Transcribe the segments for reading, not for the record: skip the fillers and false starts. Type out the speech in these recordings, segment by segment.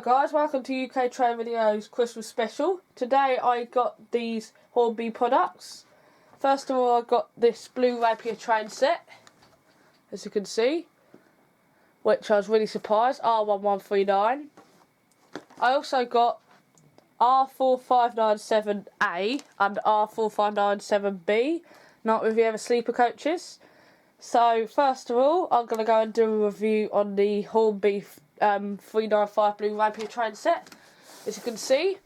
guys, welcome to UK Train Videos Christmas Special. Today I got these Hornby products. First of all, I got this blue Rapier train set, as you can see, which I was really surprised, R1139. I also got R4597A and R4597B, not Riviera sleeper coaches. So first of all, I'm going to go and do a review on the Hornby 395 blue Rapier train set. As you can see,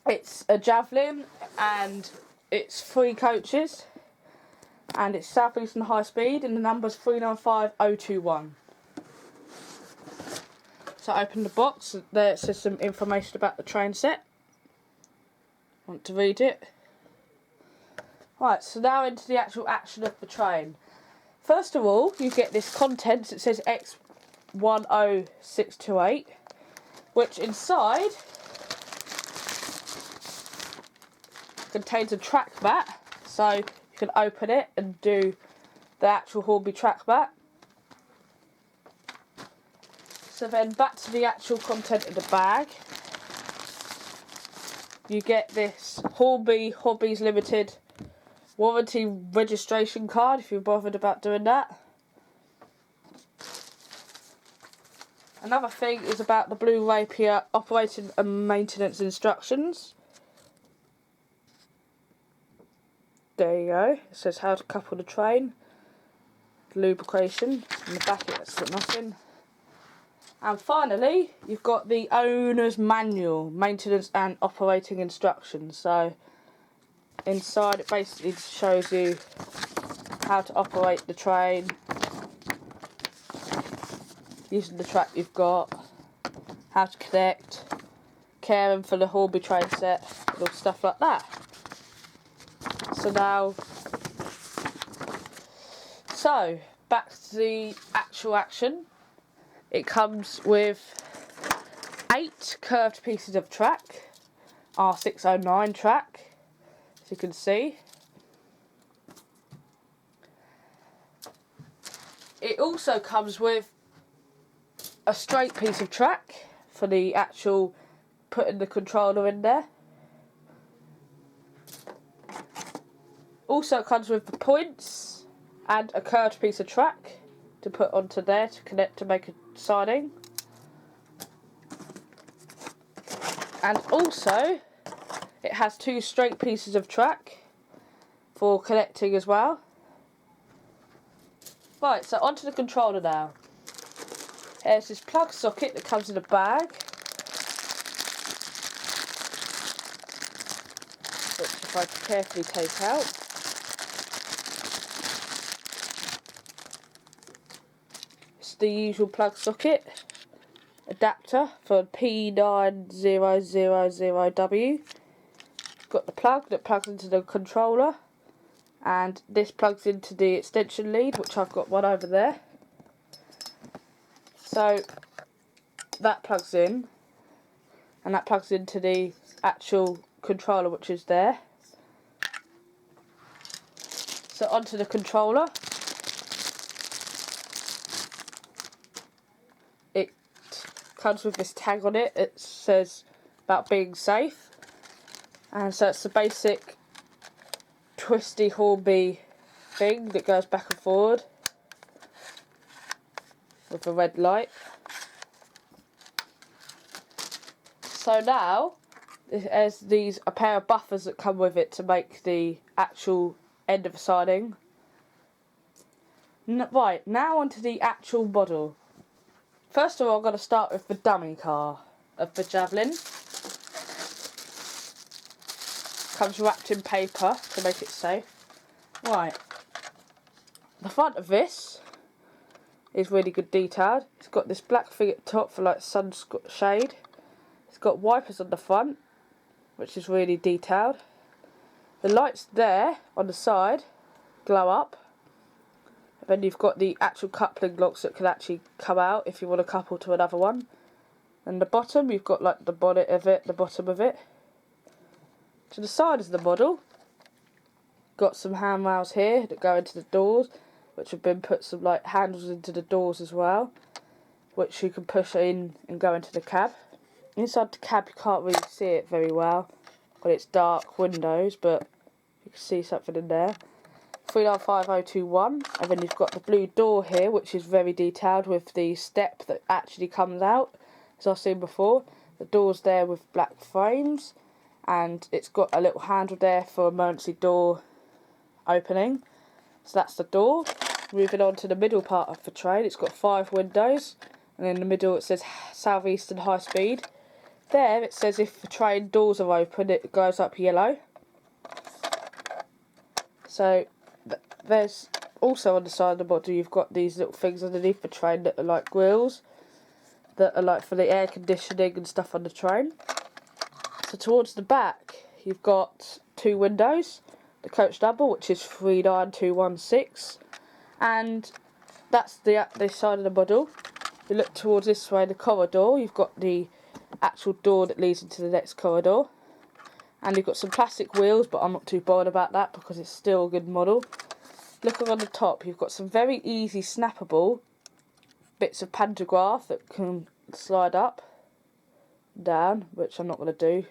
it's a Javelin and it's 3 coaches and it's South Eastern high speed and the number's 395021. So I open the box, there it says some information about the train set. Want to read it? Right, so now into the actual action of the train. First of all, you get this contents. It says X10628, which inside contains a track mat, so you can open it and do the actual Hornby track mat. So then back to the actual content of the bag. You get this Hornby Hobbies Limited warranty registration card if you're bothered about doing that. Another thing is about the blue Rapier operating and maintenance instructions. There you go. It says how to couple the train, lubrication. In the back it's got nothing. And finally, you've got the owner's manual, maintenance and operating instructions. So inside it basically shows you how to operate the train using the track you've got, how to connect, caring for the Hornby train set, and all stuff like that. So back to the actual action. It comes with 8 curved pieces of track, R609 track, as you can see. It also comes with a straight piece of track for the actual putting the controller in there. Also it comes with the points and a curved piece of track to put onto there to connect to make a siding. And also it has 2 straight pieces of track for connecting as well. Right, so onto the controller now. There's this plug socket that comes in a bag, which if I carefully take out, it's the usual plug socket adapter for P9000W. Got the plug that plugs into the controller, and this plugs into the extension lead, which I've got one over there. So that plugs in, and that plugs into the actual controller, which is there. So onto the controller. It comes with this tag on it. It says about being safe. And so it's the basic twisty Hornby thing that goes back and forward with a red light. So now there's a pair of buffers that come with it to make the actual end of the siding. Right, now onto the actual model. First of all, I'm going to start with the dummy car of the Javelin. Comes wrapped in paper to make it safe. Right, the front of this is really good detailed. It's got this black thing at the top for like sun shade. It's got wipers on the front, which is really detailed. The lights there on the side glow up. And then you've got the actual coupling locks that can actually come out if you want to couple to another one. And the bottom, you've got like the bonnet of it, the bottom of it. To the side of the model, got some handrails here that go into the doors, which have been put some like handles into the doors as well, which you can push in and go into the cab. inside the cab you can't really see it very well, but it's dark windows, but you can see something in there. 395021, and then you've got the blue door here, which is very detailed with the step that actually comes out, as I've seen before. The door's there with black frames, and it's got a little handle there for emergency door opening. So that's the door. Moving on to the middle part of the train, it's got 5 windows, and in the middle it says Southeastern High Speed. There it says if the train doors are open, it goes up yellow. So there's also on the side of the body, you've got these little things underneath the train that are like grills, that are like for the air conditioning and stuff on the train. So towards the back, you've got 2 windows, the coach number, which is 39216, and that's the side of the model. You look towards this way, the corridor, you've got the actual door that leads into the next corridor, and you've got some plastic wheels, but I'm not too bothered about that because it's still a good model. Looking on the top, you've got some very easy snappable bits of pantograph that can slide up, down, which I'm not going to do.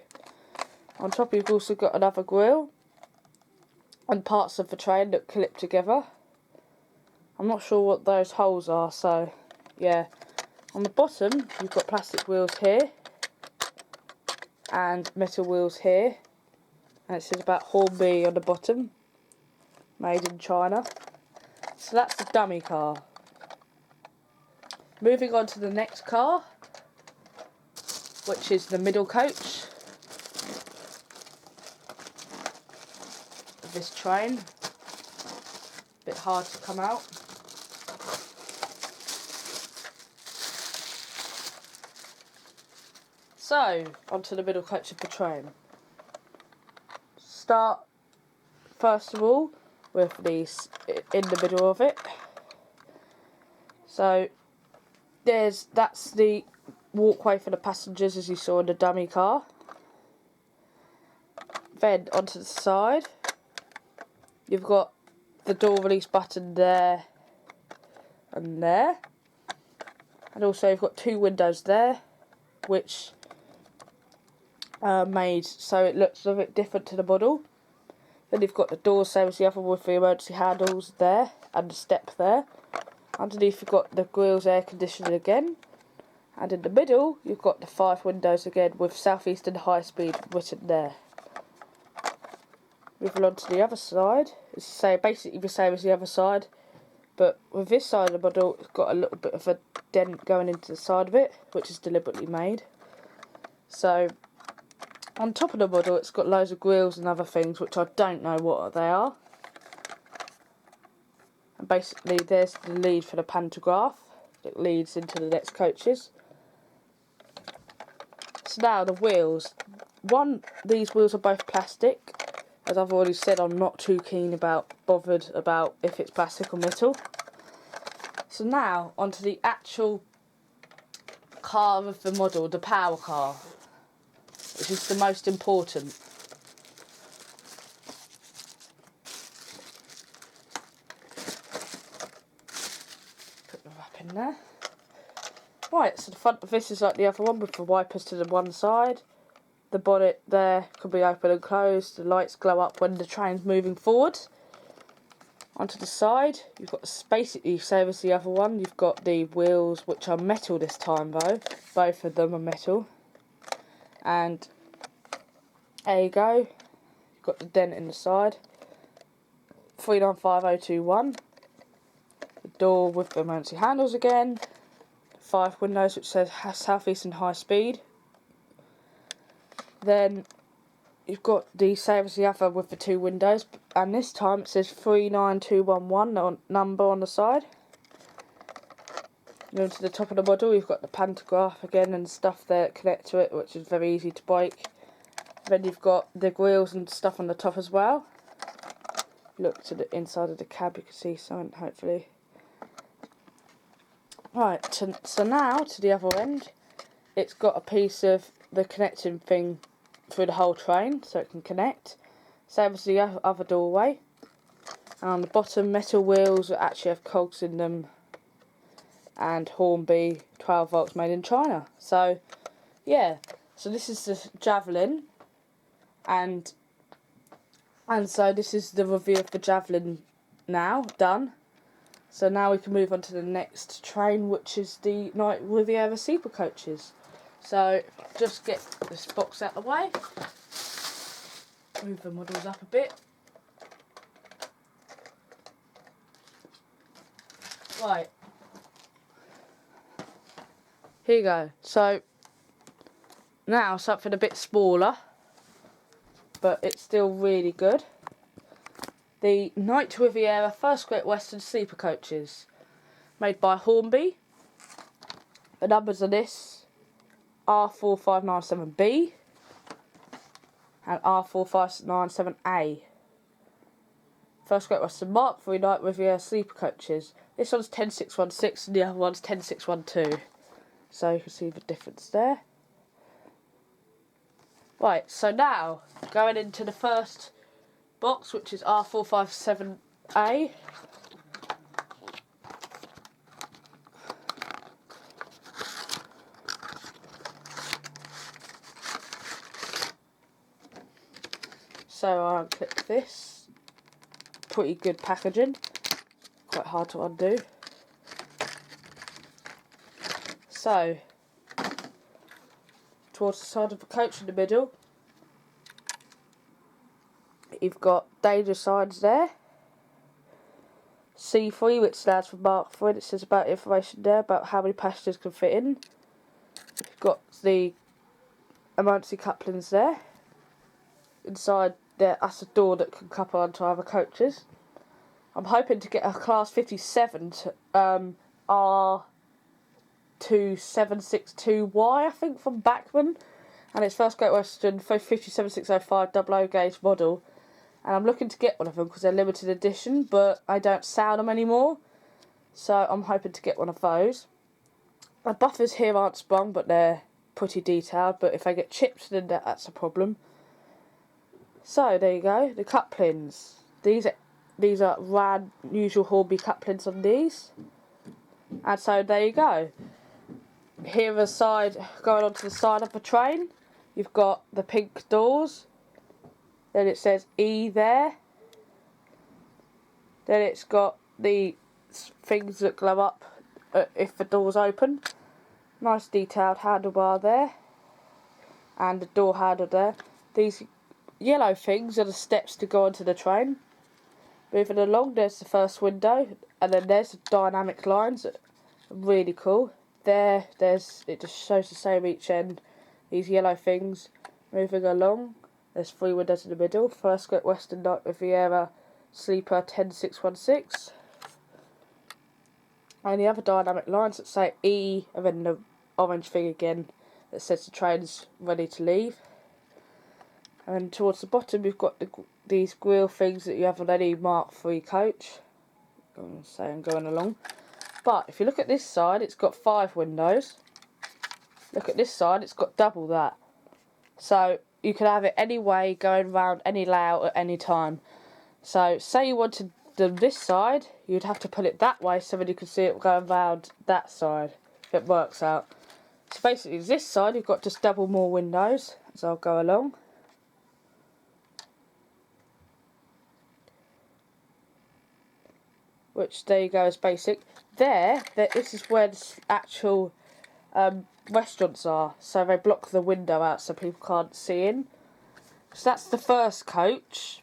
On top you've also got another grille and parts of the train that clip together. I'm not sure what those holes are, so yeah. On the bottom you've got plastic wheels here and metal wheels here, and it says about Hornby on the bottom, made in China. So that's the dummy car. Moving on to the next car, which is the middle coach of this train. A bit hard to come out. So, onto the middle coach of the train. Start, first of all, with these in the middle of it. So, that's the walkway for the passengers as you saw in the dummy car. Then, onto the side, you've got the door release button there and there. And also you've got 2 windows there, which made so it looks a bit different to the model. Then you've got the door, same as the other with the emergency handles there and the step there. Underneath you've got the grills, air conditioning again, and in the middle you've got the 5 windows again with Southeastern High Speed written there. Moving on to the other side, it's basically the same as the other side, but with this side of the model it's got a little bit of a dent going into the side of it, which is deliberately made. So on top of the model it's got loads of grills and other things which I don't know what they are. And basically there's the lead for the pantograph that leads into the next coaches. So now the wheels. These wheels are both plastic. As I've already said, I'm not too bothered about if it's plastic or metal. So now onto the actual car of the model, the power car, which is the most important. Put the wrap in there. Right, so the front of this is like the other one with the wipers to the one side. The bonnet there can be open and closed. The lights glow up when the train's moving forward. Onto the side, you've got basically same as the other one. You've got the wheels, which are metal this time though. Both of them are metal. And there you go. You've got the dent in the side. 395021. The door with the emergency handles again. 5 windows which says Southeastern High Speed. Then you've got the same as the other with the 2 windows, and this time it says 39211 number on the side. Going to the top of the model, you've got the pantograph again and stuff there that connect to it, which is very easy to break. Then you've got the grills and stuff on the top as well. Look to the inside of the cab, you can see something hopefully. Right, so now to the other end, it's got a piece of the connecting thing through the whole train so it can connect. Same as the other doorway. And on the bottom, metal wheels that actually have cogs in them, and Hornby 12 volts made in China. So yeah, So this is the Javelin, and so this is the review of the Javelin now done. So now we can move on to the next train, which is the Night Riviera Sleeper Coaches. So just get this box out of the way, move the models up a bit. Right, here you go. So now something a bit smaller, but it's still really good. The Night Riviera First Great Western Sleeper Coaches, made by Hornby. The numbers on this, R4597B and R4597A. First Great Western Mark III Night Riviera Sleeper Coaches. This one's 10616 and the other one's 10612. So you can see the difference there. Right, so now going into the first box, which is R457A. So I unclip this. Pretty good packaging. Quite hard to undo. So towards the side of the coach in the middle, you've got danger signs there. C3, which stands for Mark III. It says about information there about how many passengers can fit in. You've got the emergency couplings there. Inside there, that's a door that can couple onto other coaches. I'm hoping to get a Class 57 to, R2762Y, I think, from Bachmann. And it's First Great Western 57605 00 gauge model. And I'm looking to get one of them because they're limited edition, but I don't sell them anymore. So I'm hoping to get one of those. The buffers here aren't sprung, but they're pretty detailed. But if I get chipped, then that's a problem. So there you go, the couplings. These are rad usual Hornby couplings on these. And so there you go. Here the side, going onto the side of the train, you've got the pink doors. Then it says E there. Then it's got the things that glow up if the door's open. Nice detailed handlebar there. And the door handle there. These yellow things are the steps to go onto the train. Moving along, there's the first window. And then there's the dynamic lines that are really cool. It just shows the same each end. These yellow things. Moving along, there's 3 windows in the middle. First Great Western Night Riviera Sleeper 10616. And the other dynamic lines that say E, and then the orange thing again that says the train's ready to leave. And towards the bottom you've got these grille things that you have on any Mark III coach. I'm going along. But if you look at this side, it's got 5 windows. Look at this side, it's got double that. So you can have it any way, going round any layout at any time. So say you wanted them this side, you'd have to put it that way so that you can see it going round that side, if it works out. So basically this side you've got just double more windows, as I'll go along. Which, there you go, is basic. This is where the actual restaurants are, so they block the window out so people can't see in. So that's the first coach,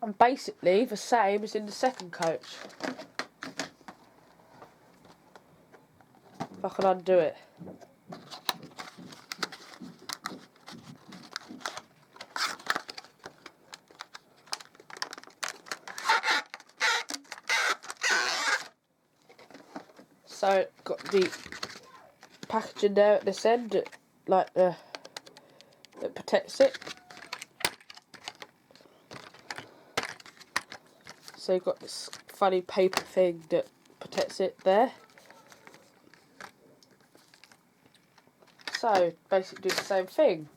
and basically the same as in the second coach. If I can undo it. So got the packaging there at this end, that protects it. So you've got this funny paper thing that protects it there. So basically do the same thing.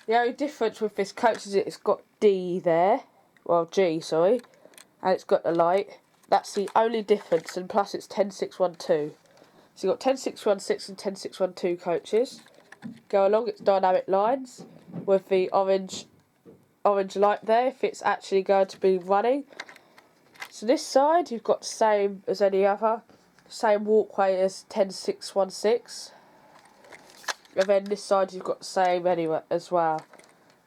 The only difference with this coach is it's got D there, well G, sorry, and it's got the light. That's the only difference, and plus it's 10612. So you've got 10616 and 10612 coaches. go along its dynamic lines with the orange light there if it's actually going to be running. So this side you've got the same as any other, same walkway as 10616, and then this side you've got the same anyway as well.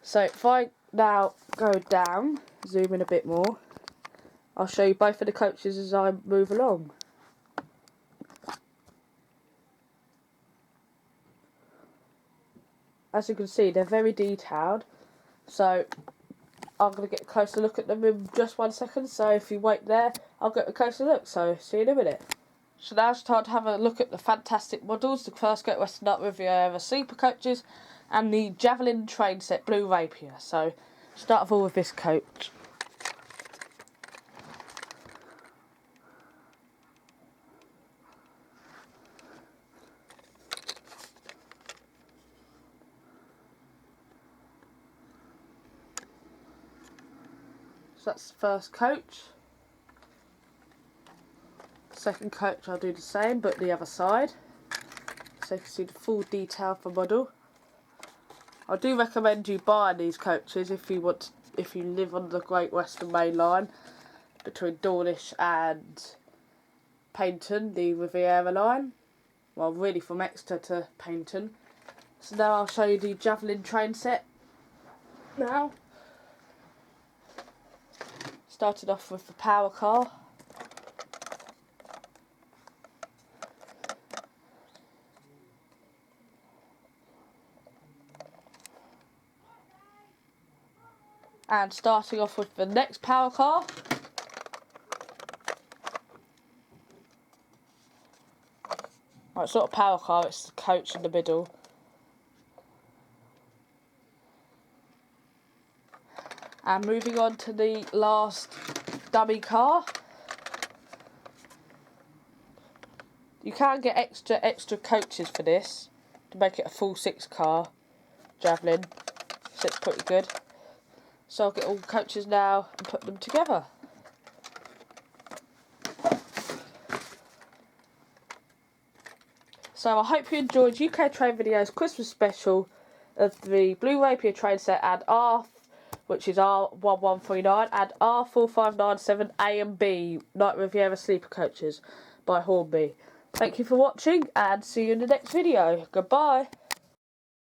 So if I now go down, zoom in a bit more, I'll show you both of the coaches as I move along. As you can see, they're very detailed, so I'm going to get a closer look at them in just 1 second, so if you wait there, I'll get a closer look, so see you in a minute. So now it's time to have a look at the fantastic models, the first Great Western Riviera sleeper coaches, and the Javelin Train Set Blue Rapier. So, start of all with this coach. So that's the first coach. Second coach I'll do the same, but the other side. So you can see the full detail for model. I do recommend you buying these coaches if you live on the Great Western Main Line between Dawlish and Paignton, the Riviera line. Well, really from Exeter to Paignton. So now I'll show you the Javelin Train Set. Now, started off with the power car. And starting off with the next power car. Well, it's not a power car, it's the coach in the middle. And moving on to the last dummy car. You can get extra coaches for this to make it a full 6 car Javelin. So it's pretty good. So I'll get all the coaches now and put them together. So I hope you enjoyed UK Train Video's Christmas special of the Blue Rapier train set and which is R1139 and R4597A and B Night Riviera sleeper coaches by Hornby. Thank you for watching and see you in the next video. Goodbye.